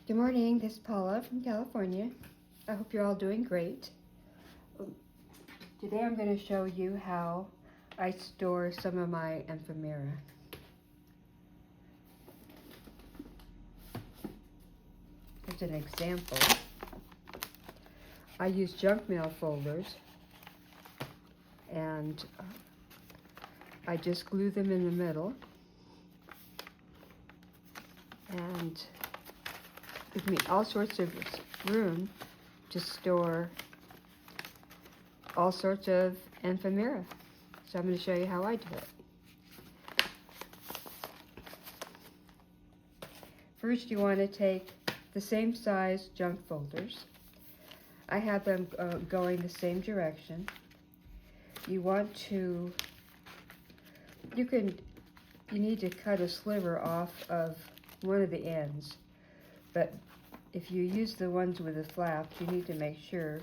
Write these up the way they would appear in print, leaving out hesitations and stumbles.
Good morning, this is Paula from California. I hope you're all doing great. Today I'm going to show you how I store some of my ephemera. As an example, I use junk mail folders and I just glue them in the middle and give me all sorts of room to store all sorts of ephemera. So I'm going to show you how I do it. First, you want to take the same size junk folders. I have them going the same direction. You want to, you need to cut a sliver off of one of the ends, but if you use the ones with the flaps, you need to make sure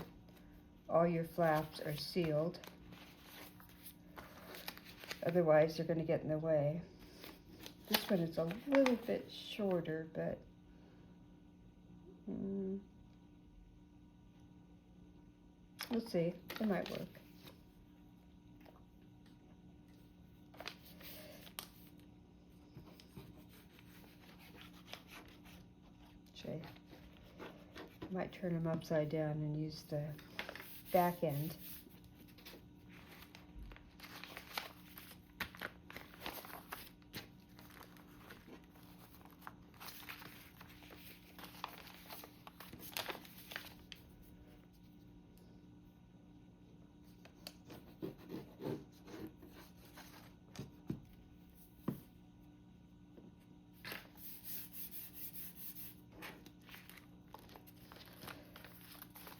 all your flaps are sealed. Otherwise, they're going to get in the way. This one is a little bit shorter, but we'll see. It might work. I might turn them upside down and use the back end.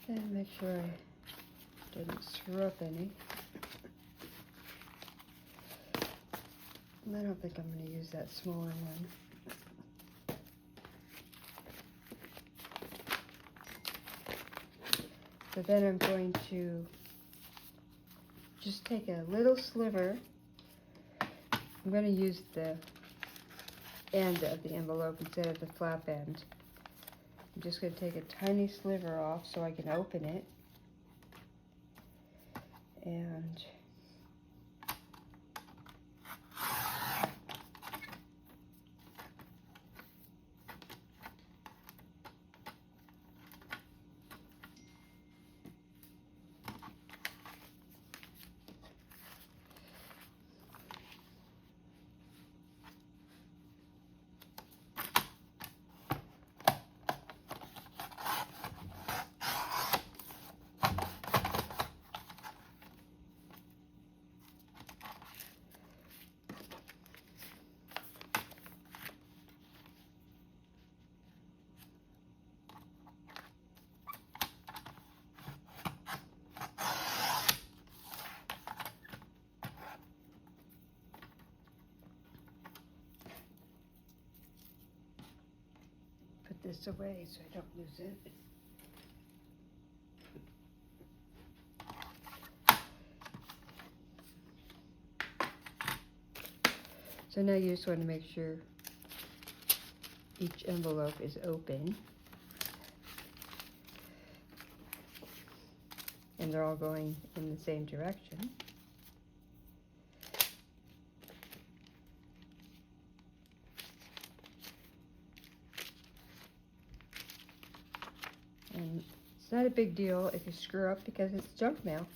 And make sure I didn't screw up any. I don't think I'm going to use that smaller one. So then I'm going to just take a little sliver. I'm going to use the end of the envelope instead of the flap end. I'm just going to take a tiny sliver off so I can open it. And put this away so I don't lose it. So now you just want to make sure each envelope is open and they're all going in the same direction. And it's not a big deal if you screw up because it's junk mail.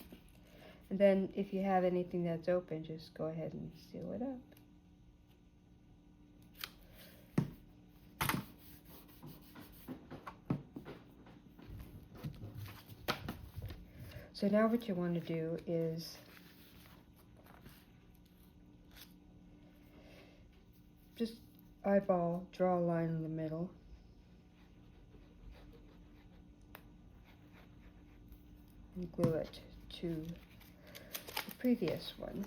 And then if you have anything that's open, just go ahead and seal it up. So now what you want to do is just eyeball, draw a line in the middle. And glue it to the previous one.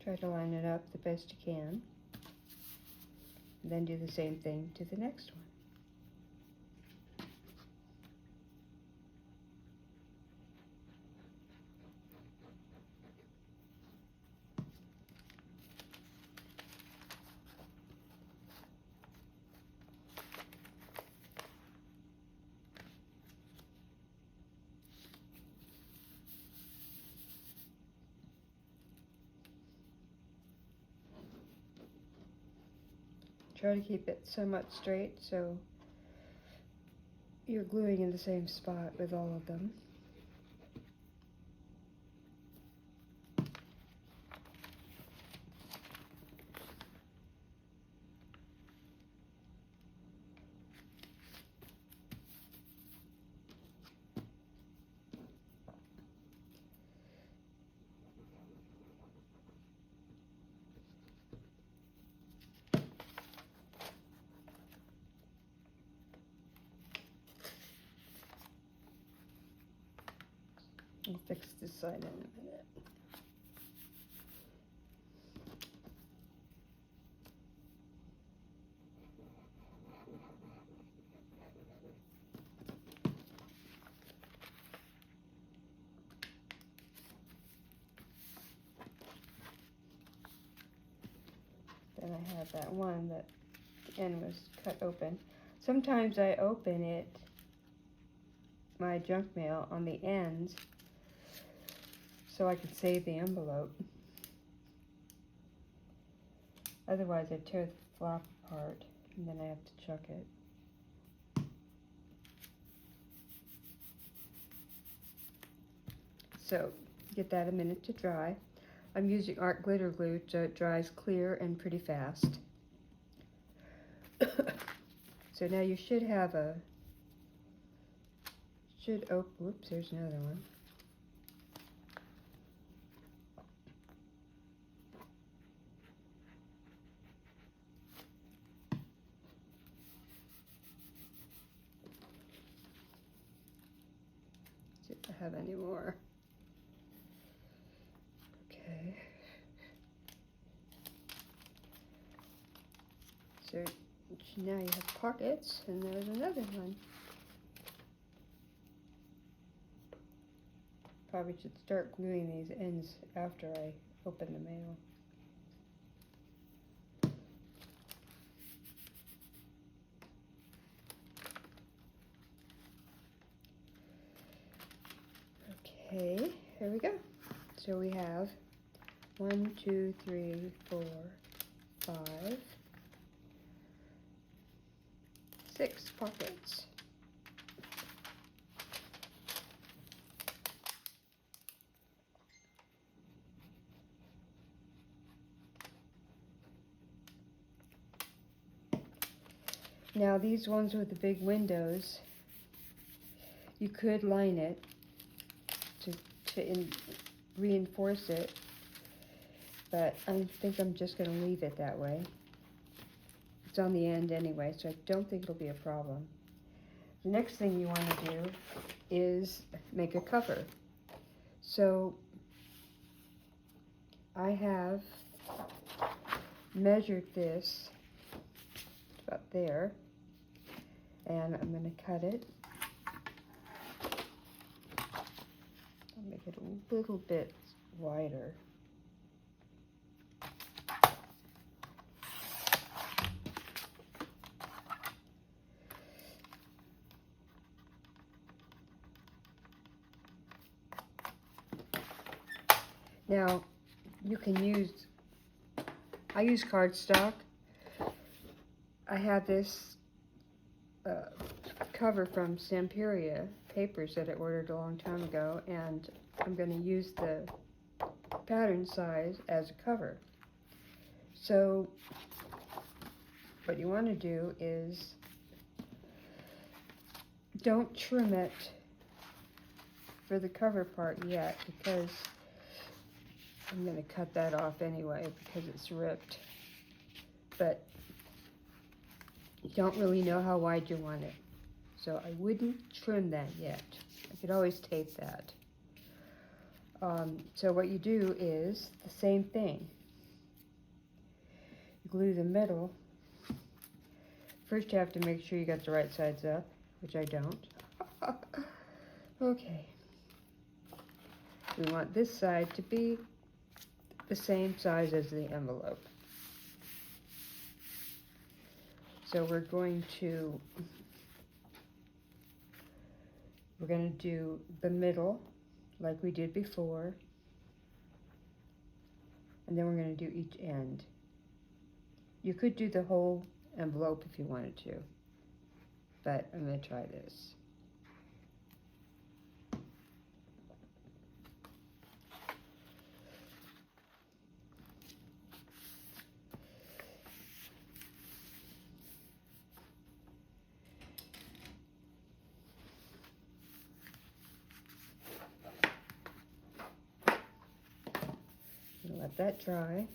Try to line it up the best you can. And then do the same thing to the next one. Try to keep it somewhat straight so you're gluing in the same spot with all of them. I'll fix this side in a minute. Then I have that one that the end was cut open. Sometimes I open it, my junk mail, on the ends so I can save the envelope. Otherwise I tear the flap apart and then I have to chuck it. So get that a minute to dry. I'm using art glitter glue so it dries clear and pretty fast. So now you should have a, whoops, there's another one. See if I have any more. Okay. So now you have pockets, and there's another one. Probably should start gluing these ends after I open the mail. Okay, here we go. So we have 1, 2, 3, 4, 5, 6 pockets. Now these ones with the big windows, you could line it to reinforce it, but I think I'm just going to leave it that way. It's on the end anyway, so I don't think it'll be a problem. The next thing you want to do is make a cover. So I have measured this about there, and I'm going to cut it. I'll make it a little bit wider. Now, you can use, I use cardstock. I have this cover from Stamperia papers that I ordered a long time ago, and I'm going to use the pattern size as a cover. So what you want to do is don't trim it for the cover part yet, because I'm going to cut that off anyway because it's ripped. But you don't really know how wide you want it, so I wouldn't trim that yet. I could always tape that. So what you do is the same thing. Glue the middle. First you have to make sure you got the right sides up, which I don't. Okay. We want this side to be the same size as the envelope. So we're going to do the middle like we did before, and then we're going to do each end. You could do the whole envelope if you wanted to. But I'm going to try this. Let that dry.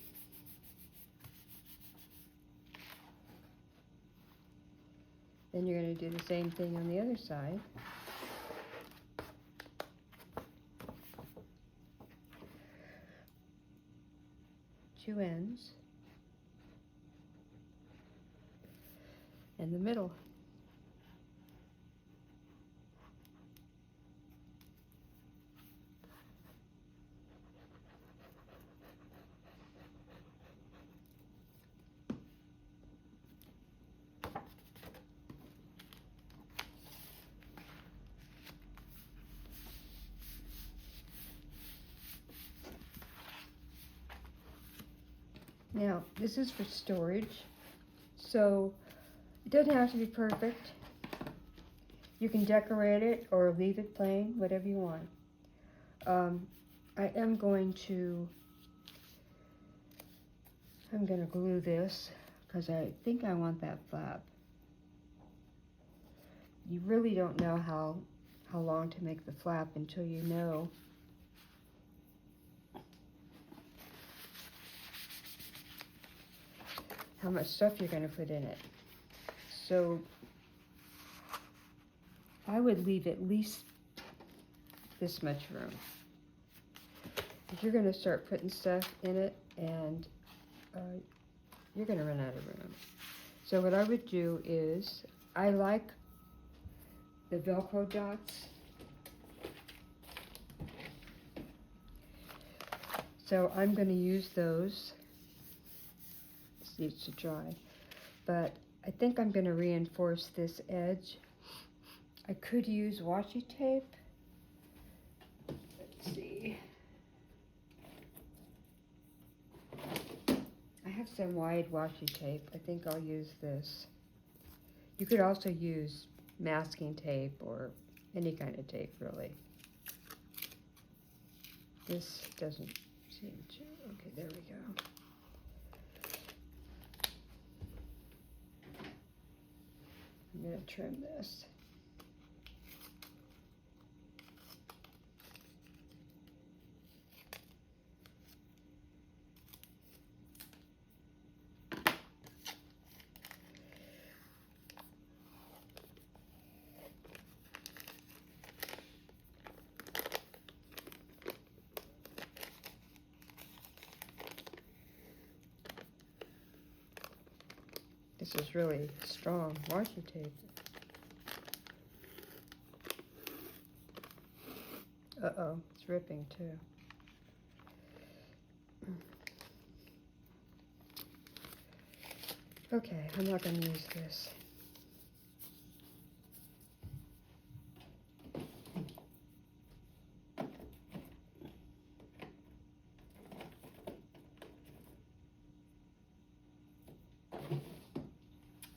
Then you're going to do the same thing on the other side. Two ends. And the middle. Now, this is for storage, so it doesn't have to be perfect. You can decorate it or leave it plain, whatever you want. I'm going to glue this because I think I want that flap. You really don't know how long to make the flap until you know. How much stuff you're going to put in it. So I would leave at least this much room. If you're going to start putting stuff in it, and you're going to run out of room. So what I would do is, I like the Velcro dots. So I'm going to use those. Needs to dry, but I think I'm going to reinforce this edge. I could use washi tape. Let's see. I have some wide washi tape. I think I'll use this. You could also use masking tape or any kind of tape, really. This doesn't seem to. Okay, there we go. I'm going to trim this. This is really strong washi tape. Uh-oh, it's ripping too. Okay, I'm not going to use this.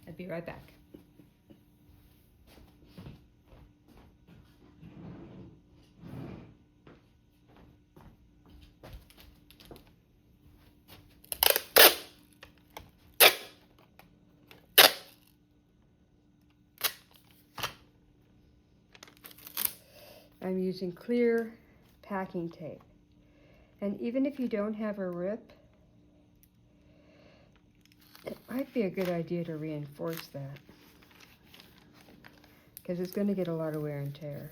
I'll be right back. I'm using clear packing tape. And even if you don't have a rip, it might be a good idea to reinforce that, because it's going to get a lot of wear and tear.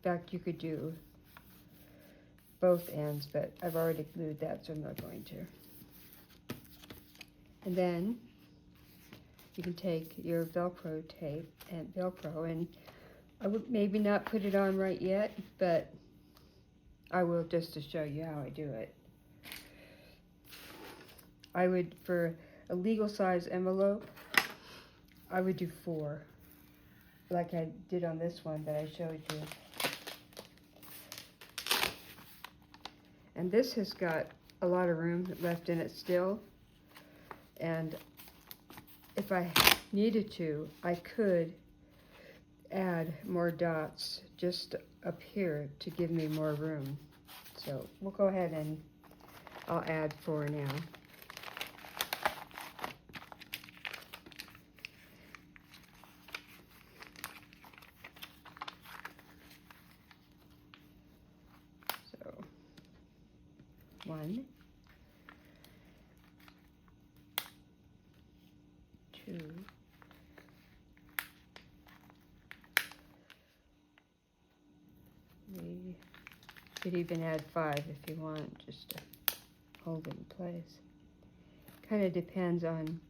In fact, you could do both ends, but I've already glued that, so I'm not going to. And then you can take your Velcro tape and I would maybe not put it on right yet, but I will, just to show you how I do it. I would, for a legal size envelope, I would do 4, like I did on this one that I showed you. And this has got a lot of room left in it still, and if I needed to, I could add more dots just up here to give me more room. So we'll go ahead and I'll add 4 now. So 1, 2, you could even add 5 if you want, just to hold it in place. Kind of depends on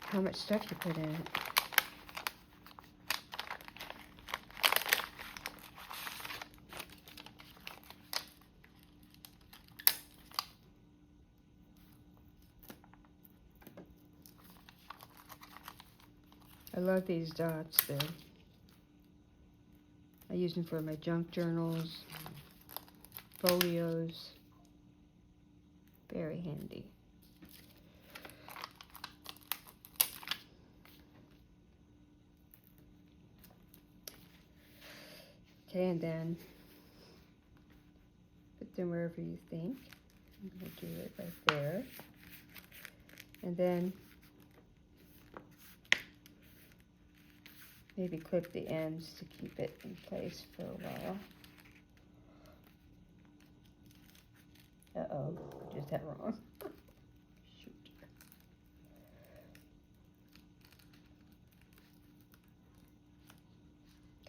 how much stuff you put in it. I love these dots. I use them for my junk journals, folios. Very handy. Okay, and then put them wherever you think. I'm going to do it right there. And then maybe clip the ends to keep it in place for a while. Uh-oh, I did that wrong. Shoot.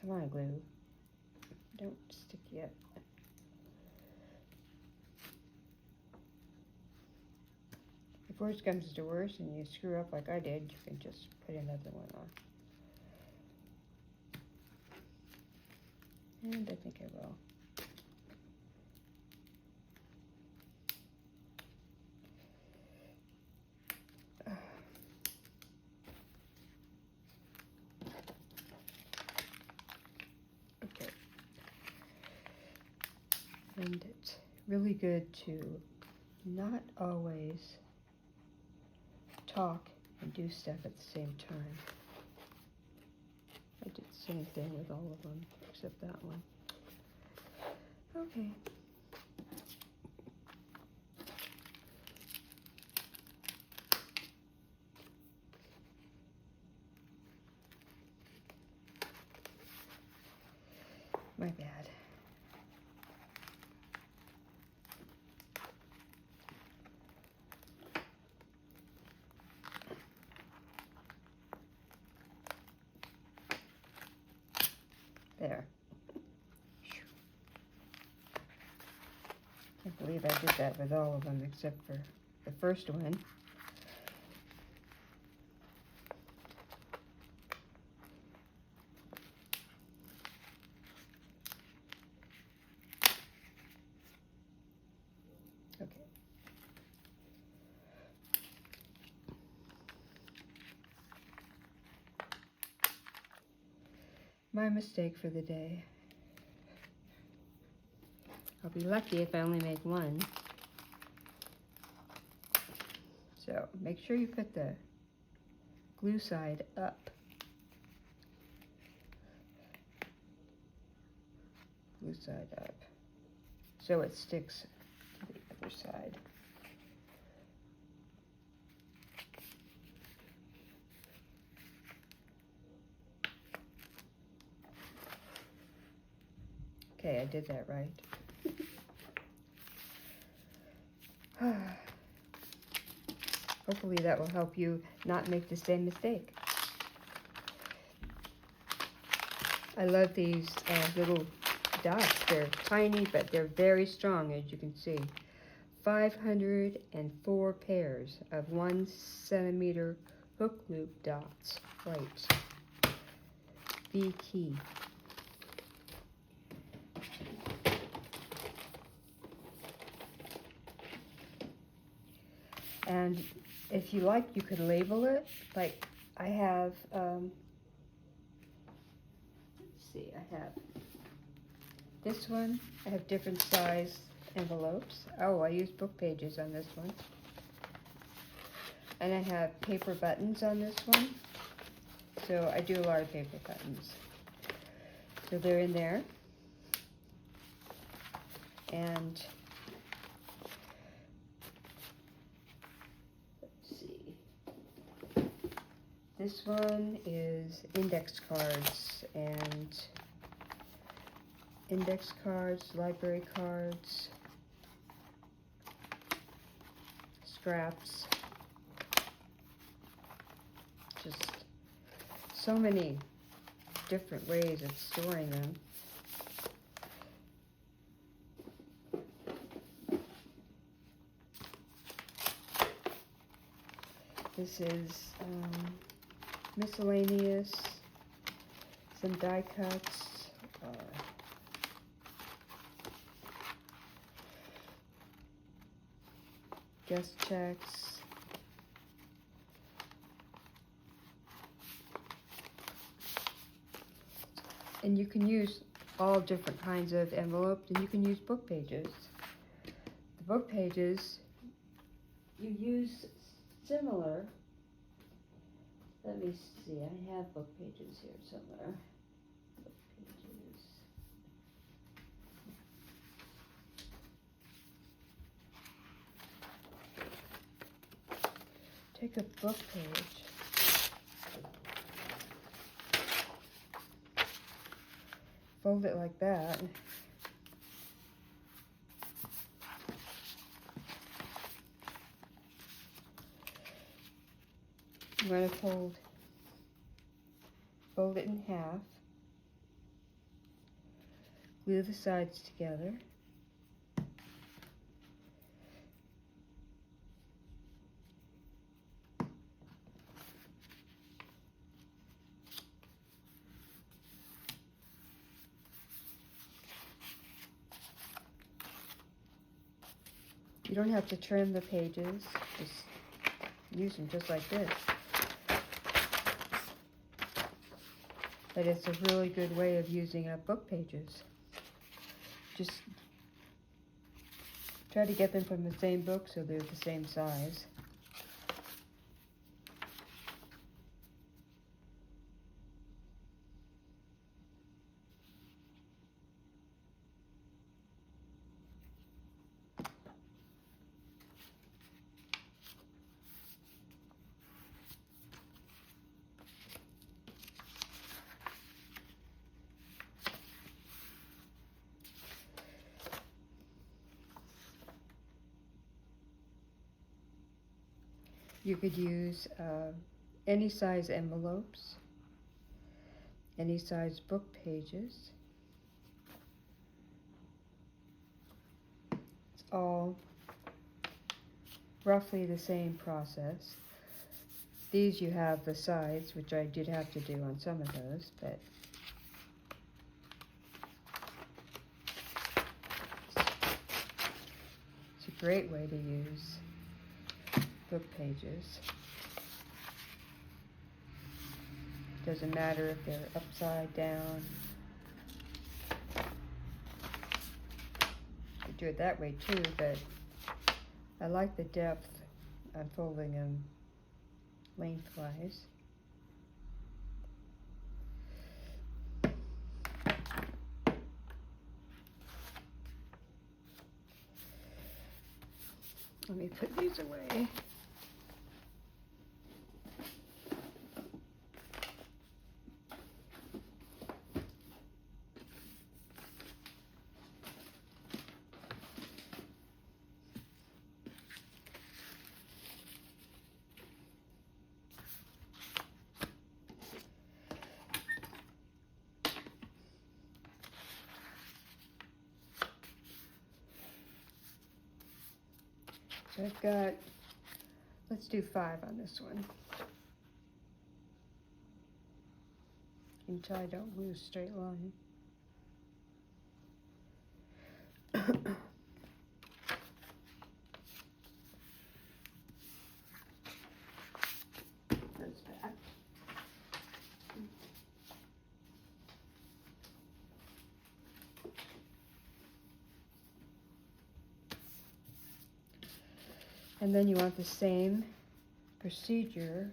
Come on, glue. Don't stick yet. If worse comes to worse and you screw up like I did, you can just put another one on. And I think I will. Okay. And it's really good to not always talk and do stuff at the same time. I did the same thing with all of them, except that one. Okay. My bad. There. Can't believe I did that with all of them except for the first one. Okay. My mistake for the day. I'll be lucky if I only make one. So make sure you put the glue side up. Glue side up. So it sticks to the other side. Okay, I did that right. Hopefully that will help you not make the same mistake. I love these little dots. They're tiny, but they're very strong, as you can see. 504 pairs of 1 centimeter hook loop dots. Right. Be key. And if you like, you could label it. Like I have, let's see, I have this one. I have different size envelopes. Oh, I used book pages on this one. And I have paper buttons on this one. So I do a lot of paper buttons. So they're in there. And let's see. This one is index cards and index cards, library cards, scraps. Just so many different ways of storing them. This is miscellaneous, some die cuts, guest checks, and you can use all different kinds of envelopes, and you can use book pages. The book pages you use similar. Let me see, I have book pages here somewhere. Book pages. Take a book page, fold it like that. I'm going to fold it in half, glue the sides together, you don't have to trim the pages, just use them just like this. But it's a really good way of using up book pages. Just try to get them from the same book so they're the same size. You could use any size envelopes, any size book pages. It's all roughly the same process. These you have the sides, which I did have to do on some of those, but it's a great way to use book pages. Doesn't matter if they're upside down. You do it that way too, but I like the depth on folding them lengthwise. Let me put these away. So I've got, let's do 5 on this one. Until I don't lose straight line. That's back. And then you want the same procedure,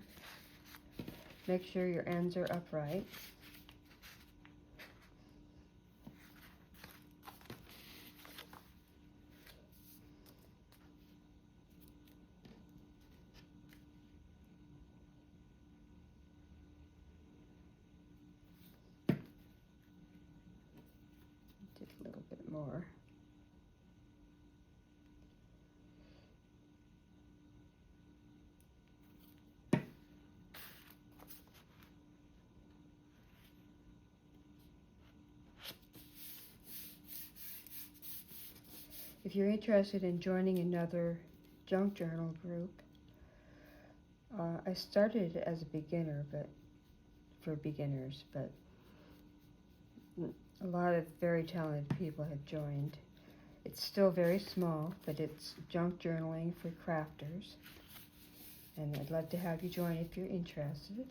make sure your ends are upright. Did a little bit more. If you're interested in joining another junk journal group, I started it as a beginner, but for beginners, but a lot of very talented people have joined. It's still very small, but it's junk journaling for crafters, and I'd love to have you join if you're interested.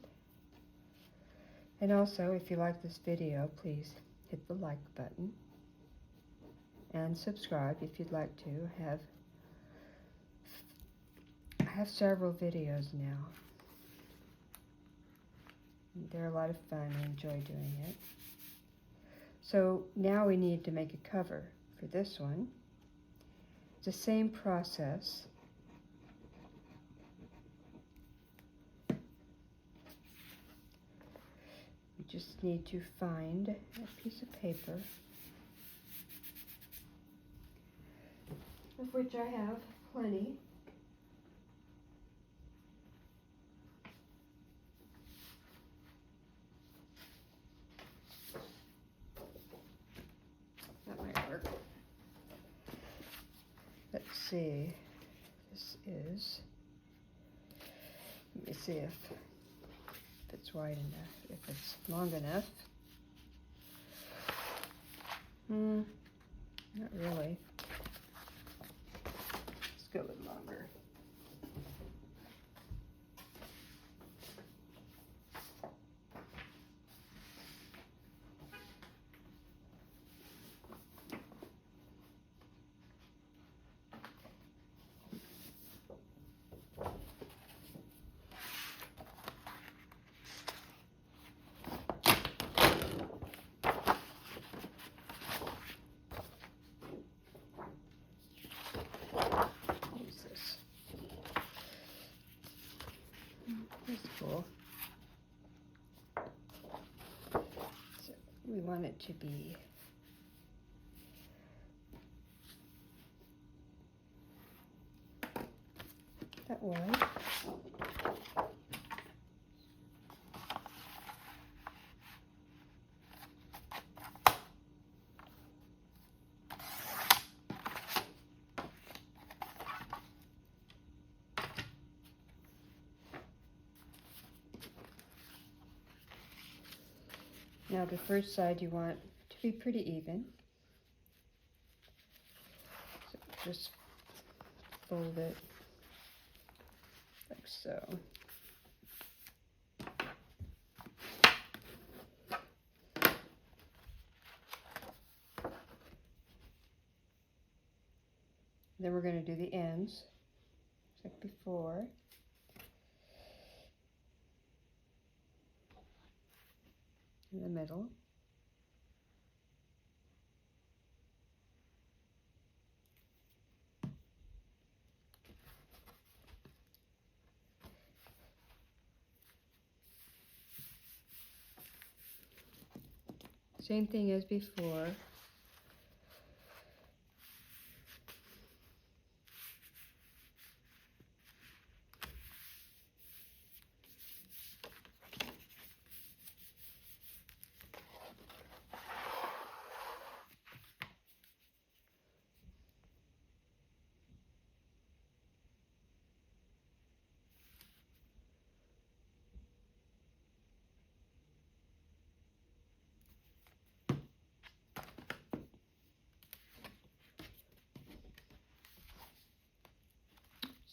And also, if you like this video, please hit the like button and subscribe if you'd like to. I have several videos now. They're a lot of fun. I enjoy doing it. So now we need to make a cover for this one. It's the same process. We just need to find a piece of paper, of which I have plenty. That might work. Let's see. This is, let me see if it's wide enough, if it's long enough. Not really. Let's go with longer. That's cool. So we want it to be that wide. Now the first side you want to be pretty even. So just fold it like so. Then we're going to do the ends, just like before. In the middle. Same thing as before.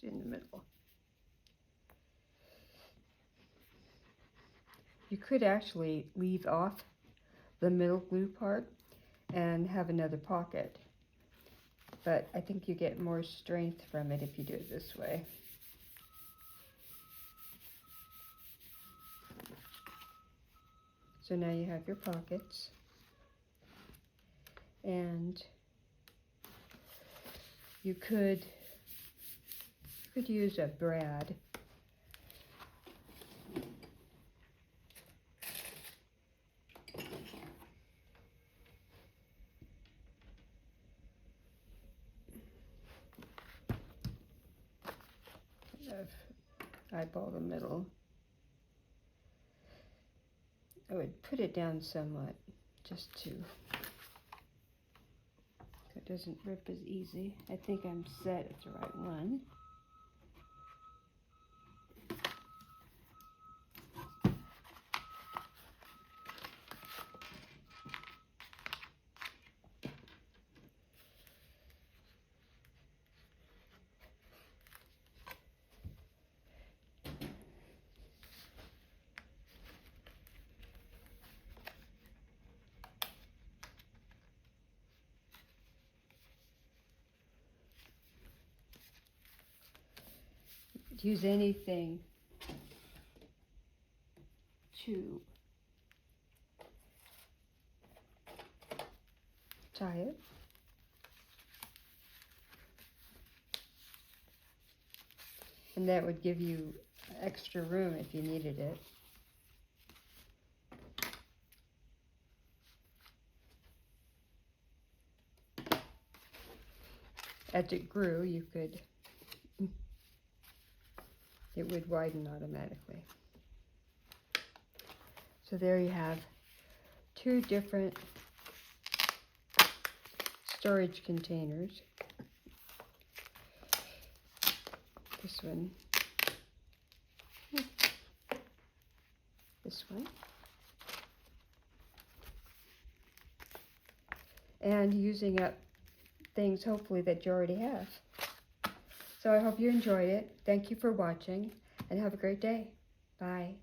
In the middle. You could actually leave off the middle glue part and have another pocket, but I think you get more strength from it if you do it this way. So now you have your pockets, and you could use a brad. Eyeball the middle. I would put it down somewhat, just to, so it doesn't rip as easy. I think I'm set at the right one. Use anything to tie it. And that would give you extra room if you needed it. As it grew, you could, it would widen automatically. So there you have two different storage containers. This one, this one, and using up things hopefully that you already have. So I hope you enjoyed it. Thank you for watching, and have a great day. Bye.